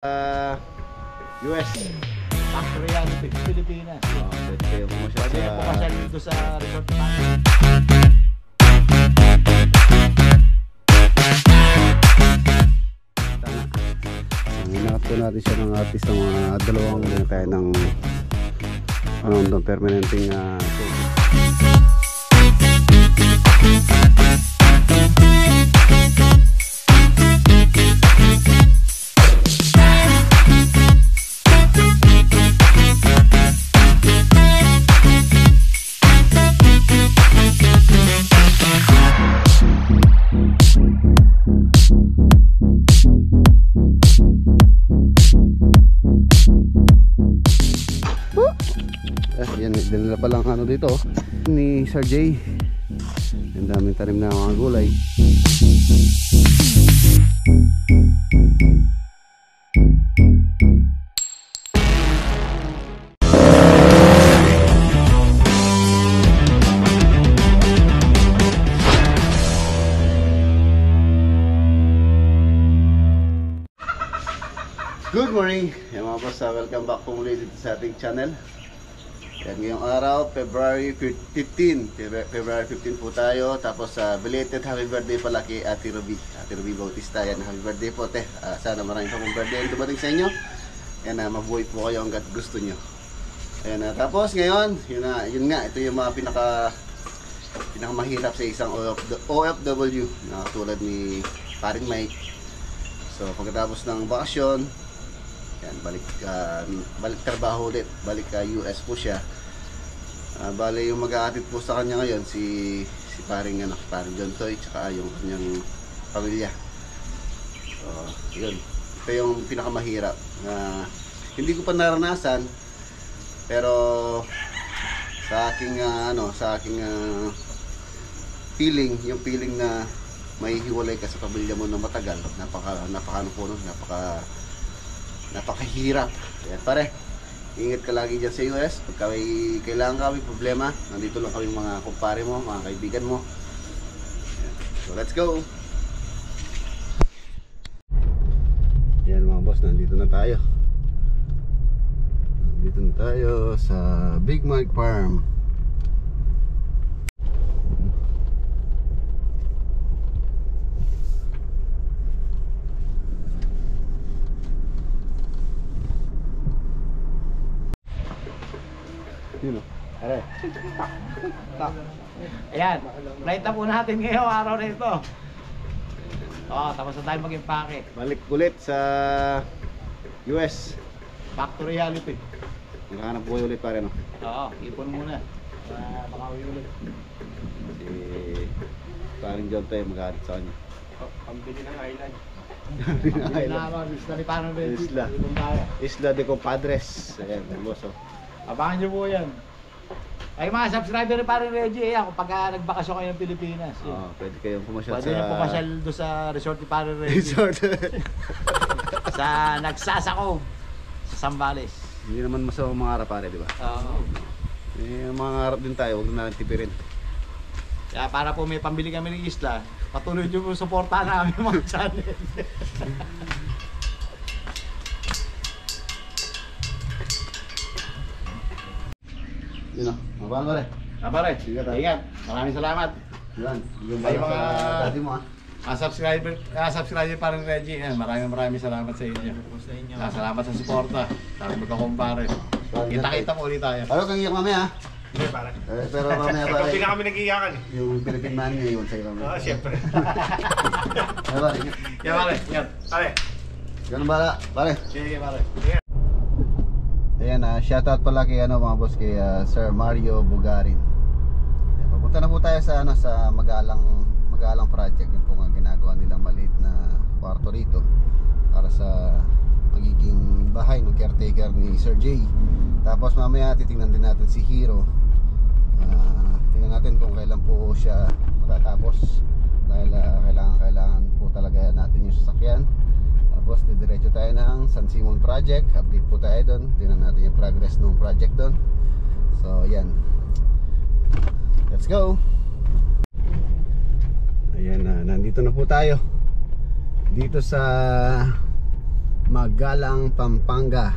US. Factory reality, Pilipinas. Pwede kayo pumasyal Pwede na pumasyal dito sa resort natin. Hinanap po natin siya ng artist ng mga dalawang tayo ng permanenteng yan, dinala pa lang ano dito ni Sir Jay. Ang daming tanim na mga gulay. Good morning, mga boss, welcome back po muli dito sa ating channel. Yan, ngayong araw, February 15 po tayo. Tapos belated happy birthday pala kay Ate Ruby Bautista. Yan, happy birthday po te. Sana maraming pang birthday ang dumating sa inyo. Yan, mabuhay po kayo hanggat gusto nyo. Ayan, tapos ngayon, yun nga, ito yung mga pinakamahirap sa isang OFW na tulad ni Paring Mike. So pagkatapos ng bakasyon, yan, balik trabaho ulit, balik US po siya. Bale yung mag-aatid po sa kanya ngayon si paring John Toy tsaka yung kanyang pamilya. So yun, ito yung pinakamahirap na hindi ko pa naranasan, pero sa aking feeling, yung feeling na may hiwalay ka sa pamilya mo na matagal, napakahirap. Yan pare, ingat ka lagi dyan sa US. Pagka may kailangan ka, may problema, nandito lang kami mga kumpare mo, mga kaibigan mo. Yan. So let's go. Yan mga boss, nandito na tayo sa Big Mike Farm. Yun o. Are. Ayan, flight na po natin ngayong araw na ito. Tapos na tayo mag-impake. Balik ulit sa US. Factory reality. Maghanap buhay ulit pare, no? Oo, ipon muna. Makawi ulit. Si paring John tayo maghanap sa kanya. Pambili ng island. Isla ni Parang Reggie. Isla de Compadres. Ayan, boss oh. Abangan nyo po yan. Ay mga subscriber ni Parang Reggie, kung pagka nagbakasyon kayo ng Pilipinas. Pwede kayong pumasyal pwede nyo pumasyal doon sa resort ni Parang Reggie. Resort. Sa Nagsasakog, sa Zambales. Hindi naman masama mangarap pare, di ba? Oo. Mangarap din tayo, huwag na natin tipirin. Kaya para po may pambili kami ng isla, patuloy nyo po suportahan namin mga channel. Yun o, mabang pare. Pare, ingat. Maraming salamat. Yan, yung Ay, bala mga sa dati mo subscriber Parang Reggie. Maraming salamat sa inyo. Salamat sa suporta. Sabi magkakumpare. Kita-kita po ulit tayo. Pero kang iyak mamaya ha? Hindi, pare. Pero mamaya pare. Ikaw na kami nag-iyakan eh. Yung Philippine man niya yun sa'yo mamaya. Siyempre. Ay pare, Yeah, pare. Ingat. Pare. ganun bala pare. Sige, pare. Ayan, shoutout pala kay mga boss, kay Sir Mario Bugarin. Ayan, papunta na po tayo sa sa Magalang project. Yung po nga ginagawa nilang maliit na kwarto rito para sa magiging bahay ng caretaker ni Sir Jay. Tapos mamaya titingnan din natin si Hero. Tingnan natin kung kailan po siya matatapos, dahil kailangan po talaga natin yung sasakyan. Tapos didiretso tayo ng San Simon project. Update po tayo doon. Tingnan natin yung progress ng project doon. So yan, let's go. Ayan, nandito na po tayo dito sa Magalang, Pampanga.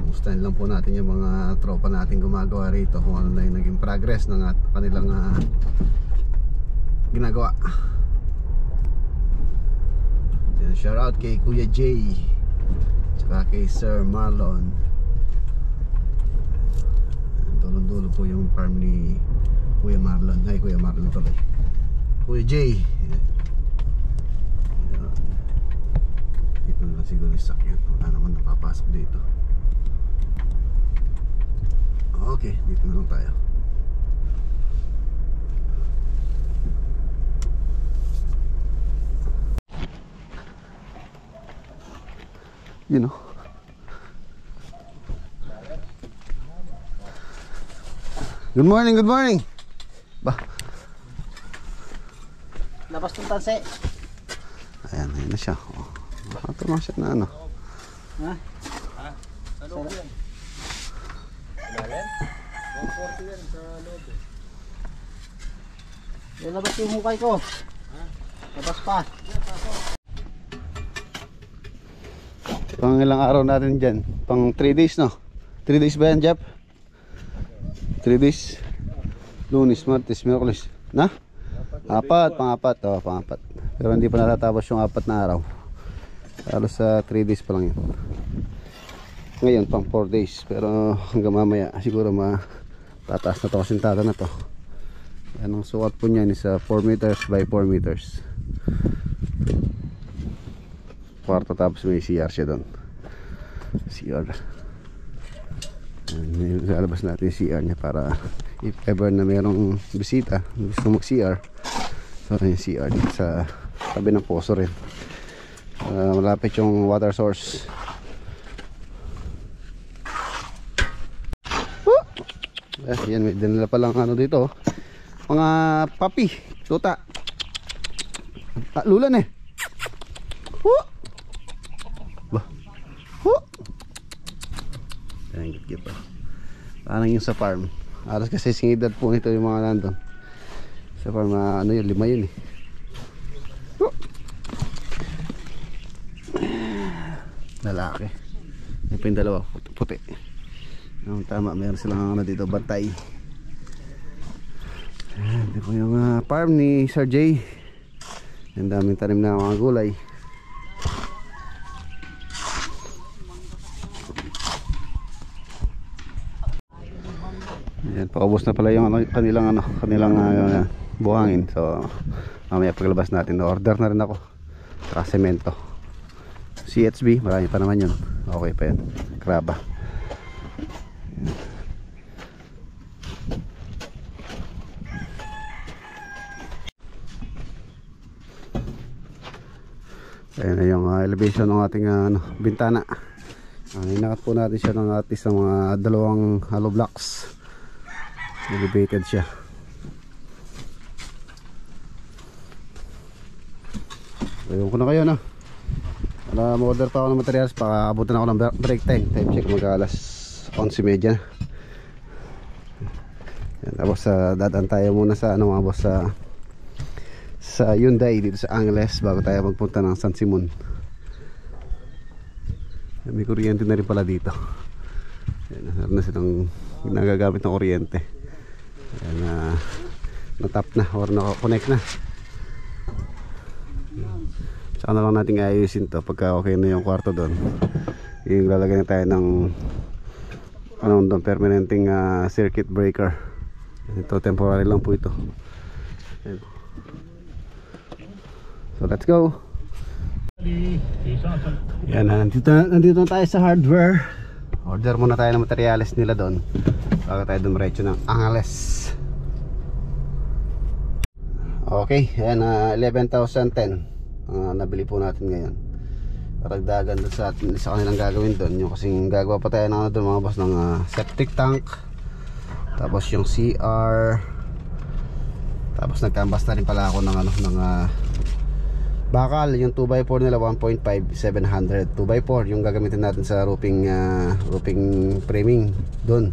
Gustuhin lang po natin yung mga tropa natin gumagawa rito, kung ano na yung naging progress ng kanilang ginagawa. Yan, shout out kay Kuya Jay tsaka kay Sir Marlon. Dulong-dulo po yung farm ni Kuya Marlon. Ay, Kuya Marlon tuloy. Kuya Jay. Dito na lang siguro yung sakyan. Wala naman napapasok dito. Okay, dito na lang tayo. You know. Good morning, good morning. Ba. Labas ng tanse. Ayan, ayun na siya. Oh. Ito na siya na ano. Ha? Ano yan? Ilalim? 140 yan sa loob. Labas yung hukay ko. Labas pa. Pang ilang araw natin dyan? Pang 3 days, no? 3 days ba yan, Jep? 3 days. Lunes, Martes, Miyerkules. Na? Apat, pang-apat. Oh, pang-apat. Pero hindi pa natatapos yung 4 na araw. Halos sa 3 days pa lang yun. Ngayon, pang 4 days. Pero hanggang mamaya, siguro tataas na to kasintada na to. Yan ang sukat po niyan is 4 meters by 4 meters. Kwarto, tapos may CR siya doon. CR. Lalabas natin yung CR niya para if ever na mayroong bisita gusto mag CR, so yung CR dito sa tabi ng poso rin. Malapit yung water source. Yan, may dinala palang ano dito, mga papi, tuta, lulan eh. Git-git pa. Parang yung sa farm. Alas kasi singidad po nito yung mga nandun. Sa farm, ano yun, 5 yun eh. Lalaki. Yung pa yung dalawa, puti. Ang tama, meron silang ano dito, bantay. Ito po yung farm ni Sir Jay. Ang daming tanim na mga gulay. Yan, paubos na pala yung kanilang buhangin. So mamaya paglabas natin, order na rin ako saka semento. CHB, marami pa naman yun. Okay pa yan, kraba. Ayan na yung elevation ng ating bintana. Inakat po natin siya ng atis ng mga 2 hollow blocks. Elevated siya. Ayun ko na kayo, no? Para ma-order pa ako ng materials, pakaabutan ako ng break time. Time check, mag-alas 11:30 na. Yan, tapos dadaan tayo muna sa mga boss sa Hyundai dito sa Angeles bago tayo magpunta ng San Simon. May kuryente na rin pala dito. Yan, meron na silang nagagamit ng kuryente. Yan, na-tap na or na-connect na. Saka na lang natin ayusin to pagka okay na yung kwarto doon. Yung lalagyan na tayo ng permanenteng circuit breaker. Ito temporary lang po ito. Yan. So let's go. Yan, nandito na tayo sa hardware. Order muna tayo ng materials nila doon bago tayo dumiretso ng Angeles. Okay, yan, 11,010 nabili po natin ngayon. Paragdagan doon sa kanilang gagawin doon. Yung kasing gagawa pa tayo ng doon mga boss ng septic tank. Tapos yung CR. Tapos nagkambas na rin pala ako ng bakal, yung 2x4 nila 1.5, 700. 2x4 yung gagamitin natin sa roofing framing doon.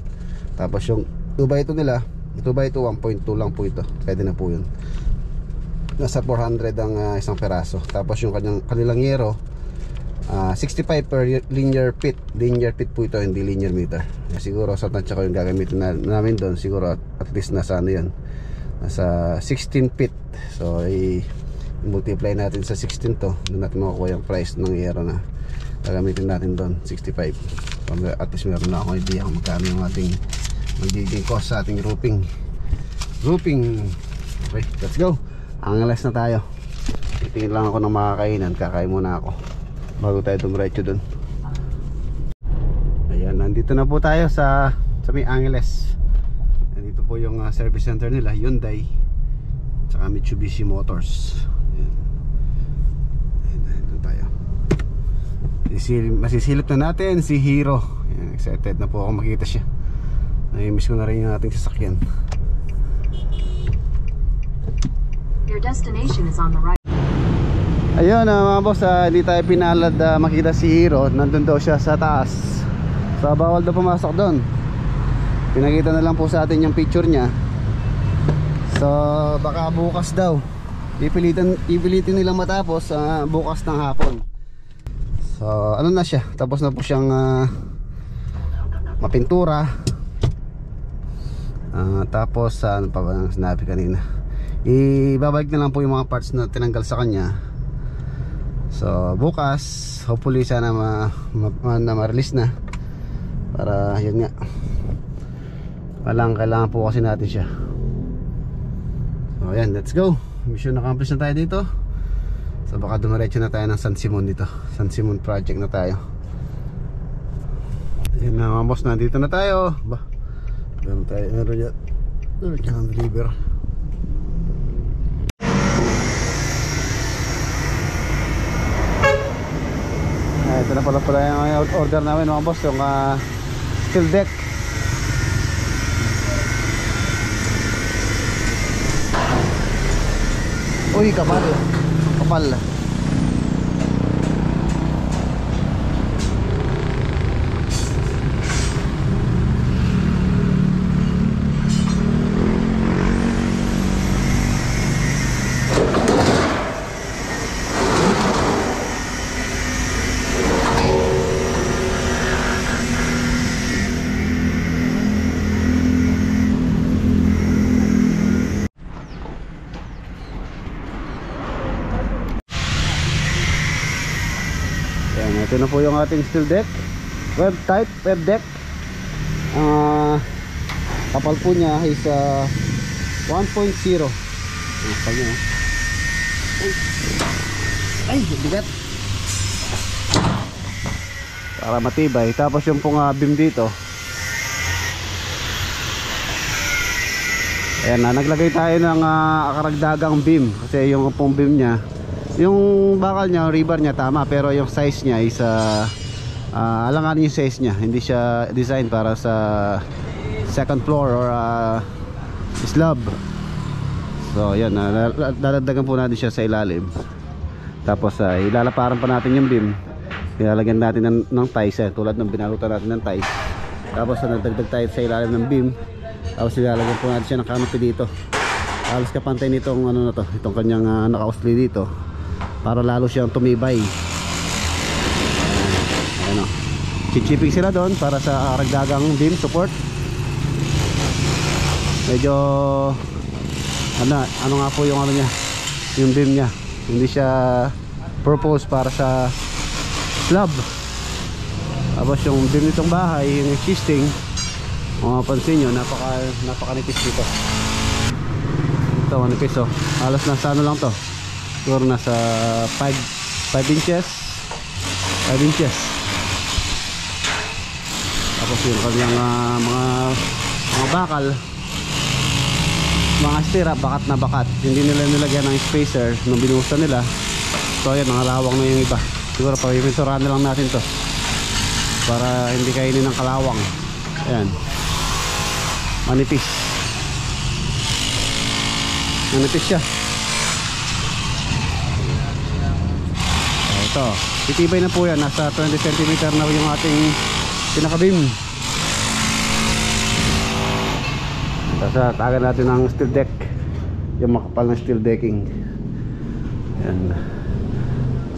Tapos yung 2x2 nila, 2x2 1.2 lang po ito. Pwede na po yun. Nasa 400 ang isang peraso. Tapos yung kanilang yero 65 per linear feet po ito, hindi linear meter. Siguro sa tansya ko yung gagamitin namin doon, siguro at least nasa ano yun, nasa 16 feet. So i-multiply natin sa 16 to, doon natin makukuha yung price ng yero na gagamitin natin doon, 65. So, at least meron na akong idea kung magkano yung ating magiging cost sa ating roofing. Okay, let's go. Angeles na tayo. Titingin lang ako ng makakainan, kakain muna ako bago tayo dumiretso dun. Ayan, nandito na po tayo sa may Angeles. Nandito po yung service center nila, Hyundai tsaka Mitsubishi Motors. Ayan. Ayan, doon tayo. Masisilip na natin si Hero. Ayan, excited na po ako makita siya. Nai-miss ko na rin yung ating sasakyan. Your destination is on the right. Ayun mga boss, hindi tayo pinalad makita si Hero. Nandun daw siya sa taas. So bawal daw pumasok doon. Pinakita na lang po sa atin yung picture niya. So baka bukas daw ipilitin nilang matapos bukas ng hapon. So ano na siya, tapos na po siyang mapintura. Tapos ano pa ba ang sinabi kanina, ibabalik na lang po yung mga parts na tinanggal sa kanya. So bukas hopefully sana ma-release na, para yun nga, kailangan po kasi natin siya. So ayan, let's go. Mission accomplished na tayo dito. So baka dumiretso na tayo ng San Simon dito. San Simon project na tayo. Ayan na mga boss, nandito na tayo. Meron dyan river. Ito na pala yung order namin mga boss, yung steel deck. Uy, kapal. Ito na po yung ating steel deck, web deck. Kapal po niya is 1.0. Kapal niya. Ay, bigat. Para matibay. Tapos yung pong beam dito. Ayan na, naglagay tayo ng karagdagang beam. Kasi yung pong beam niya, yung bakal niya, rebar niya tama, pero yung size niya is alanganin yung size niya. Hindi siya design para sa second floor or slab. So yan, dadagdagan po natin siya sa ilalim. Tapos ilalaparan pa natin yung beam. Ilalagyan natin ng ties, tulad ng binalutan natin ng ties. Tapos nagdagdag tayo sa ilalim ng beam. Tapos ilalagyan po natin siya ng canopy dito. Halos kapantay nitong ano na to, itong kanyang naka-oscillate dito, para lalo siyang tumibay. Ayan o, chichiping sila doon para sa karagdagang beam support. Medyo ano nga po yung ano niya, yung beam niya, hindi siya purpose para sa slab. Tapos yung beam nitong bahay, yung existing, kung mapansin nyo, napakanipis dito. Ito manipis o, halos nasa ano lang to, siguro nasa 5 inches. Tapos yung kanyang mga bakal, mga stira, bakat na bakat. Hindi nila nilagyan ng spacer nung binuhusan nila. So ayan, mga lawang na yung iba. Siguro pag-imenturahan na lang natin to para hindi kainin ng kalawang. Ayan, manipis siya. Ito, titibay na po yan. Nasa 20 cm na yung ating pinaka-beam. Tapos tagan natin ng steel deck, yung makapal na steel decking. Yan.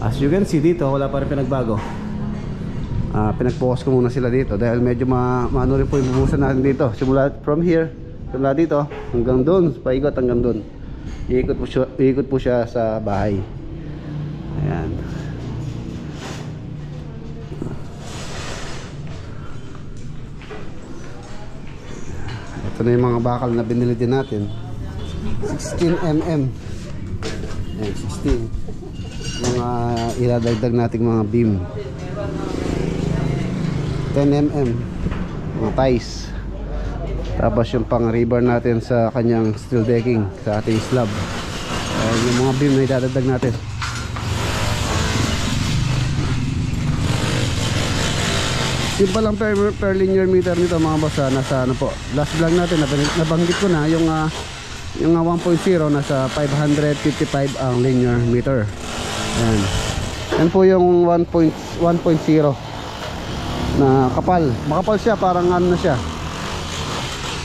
As you can see dito, wala pa rin pinagbago. Pinag-focus ko muna sila dito dahil medyo maano rin po yung bubusan natin dito. Simula from here, simula dito hanggang doon, paikot hanggang doon. Iikot po siya sa bahay. Ayan. Ito na yung mga bakal na binili din natin. 16mm. Ayan, 16. Mga iladagdag nating mga beam. 10mm. Mga ties. Tapos yung pang rebar natin sa kanyang steel decking sa ating slab. Ayan yung mga beam na idadagdag natin. Simple lang per linear meter nito mga boss. Nasa ano po, last vlog natin nabanggit ko na yung 1.0 nasa 555 ang linear meter. Ayan. Yan po yung 1.0 na kapal. Makapal siya, parang ano na siya,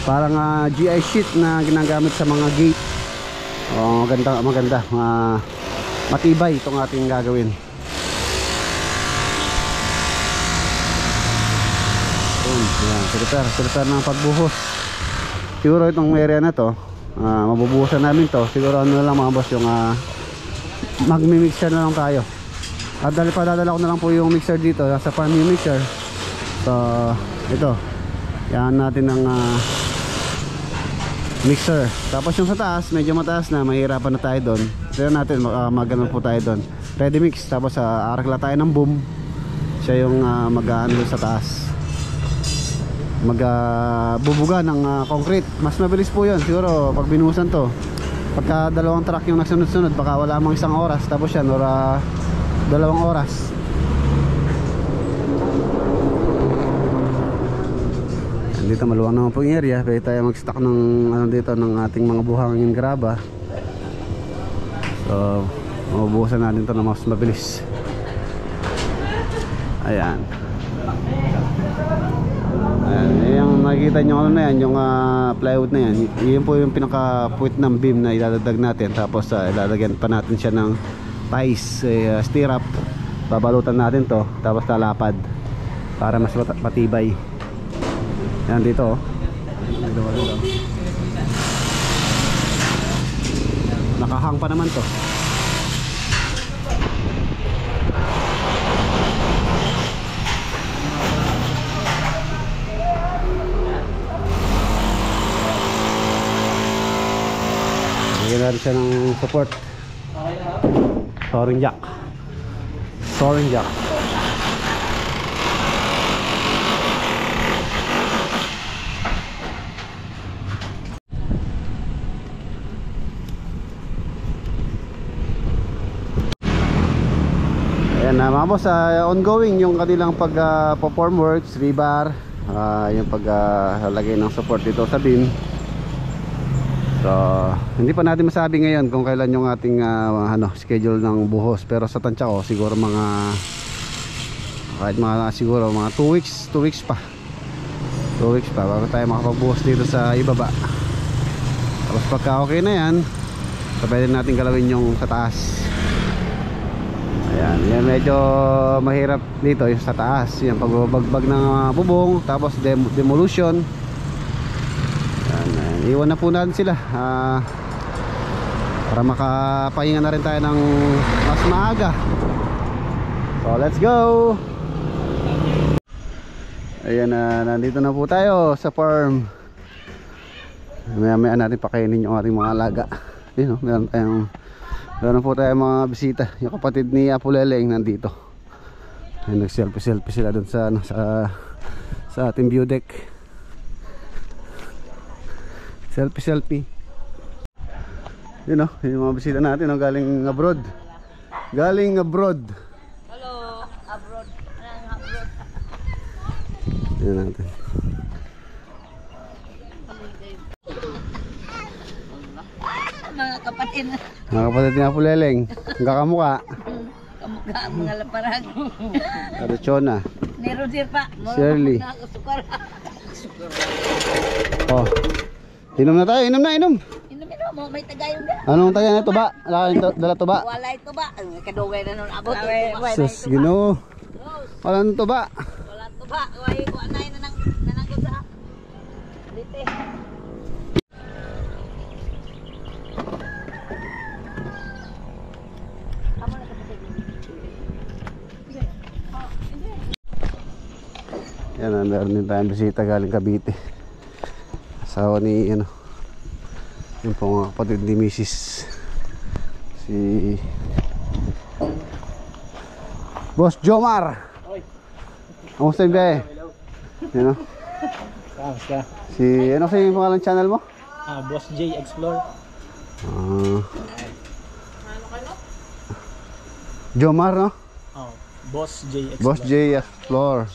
parang GI sheet na ginagamit sa mga gate. Maganda. Matibay itong ating gagawin. Ayan, filter ng pagbuhos. Siguro itong area na to, mabubuhusan namin to. Siguro ano lang mga boss, yung magmi-mixer na lang tayo. At padadala ko na lang po yung mixer dito sa farm yung mixer. So ito, yan natin ng mixer. Tapos yung sa taas, medyo mataas na, mahirapan na tayo doon. Tignan natin, magano po tayo doon. Ready mix, tapos arakla tayo ng boom. Siya yung mag-ano sa taas, magbubuga ng concrete. Mas mabilis po yun siguro pag binuhusan to. Pagka dalawang truck yung nagsunod-sunod, baka wala mang 1 oras, tapos yan or 2 oras. Dito maluwang naman po yung area. Pwede tayo mag-stock ng ano dito, ng ating mga buhangin graba. So mabubuhusan natin to na mas mabilis. Ayan. Ayan, yung nakikita nyo ano na yan, yung plywood na yan, yun po yung pinaka-puwit ng beam na idadagdag natin. Tapos ilalagyan pa natin siya ng ties, stirrup. Babalutan natin to, tapos lalapad para mas matibay. Yan dito oh. Nakahang pa naman to. Lagyan natin siya ng support. Soaring jack. Ayan na mga boss, ongoing yung kanilang pag-perform works, rebar, yung paglalagay ng support dito sa beam. So hindi pa natin masabi ngayon kung kailan yung ating schedule ng buhos. Pero sa tansya ko siguro siguro mga 2 weeks pa bago tayo makapagbuhos dito sa ibaba. Tapos pagka okay na yan, so pwede natin galawin yung sa taas. Ayan, yan medyo mahirap dito yung sa taas, yung pagbagbag ng bubong, tapos demolition. Ayan, iwan na po natin sila para makapahinga na rin tayo ng mas maaga. So let's go. Ayan na, nandito na po tayo sa farm. Maya natin pakainin yung ating mga alaga. Yun, meron po tayong mga bisita. Yung kapatid ni Apo Leleng nandito. Ayun, nag-selfie sila dun sa ating view deck. Selfie. Yun o, yung mga bisita natin galing abroad. Hello, abroad. Yun natin. Mga kapatid. Mga kapatid ni Apo Leleng, kakamuka. Kamukha ang mga laparag. Aruchona. Ni Roger pa. Shirley. Sukar. Oh. Inom na tayo, inom. Inom. mo may tagayong na. Anong taga na tuba? Dala tuba? Wala ito ba? Ang kadugay na nun abot. Sus, Ginoo. Wala nang tuba. Wala ito ba? Wala na nananggot sa. Dite. Yan, meron din tayong bisita galing Cavite. Asawa ni, ano, yung pong kapatid ni Mrs. Si Boss Jomar. Kamusta yung biyahe? Ano? Kamusta? Si, ano kasi yung pangalan channel mo? Boss J Explore. Jomar, no? Boss J Explore. Boss J Explore.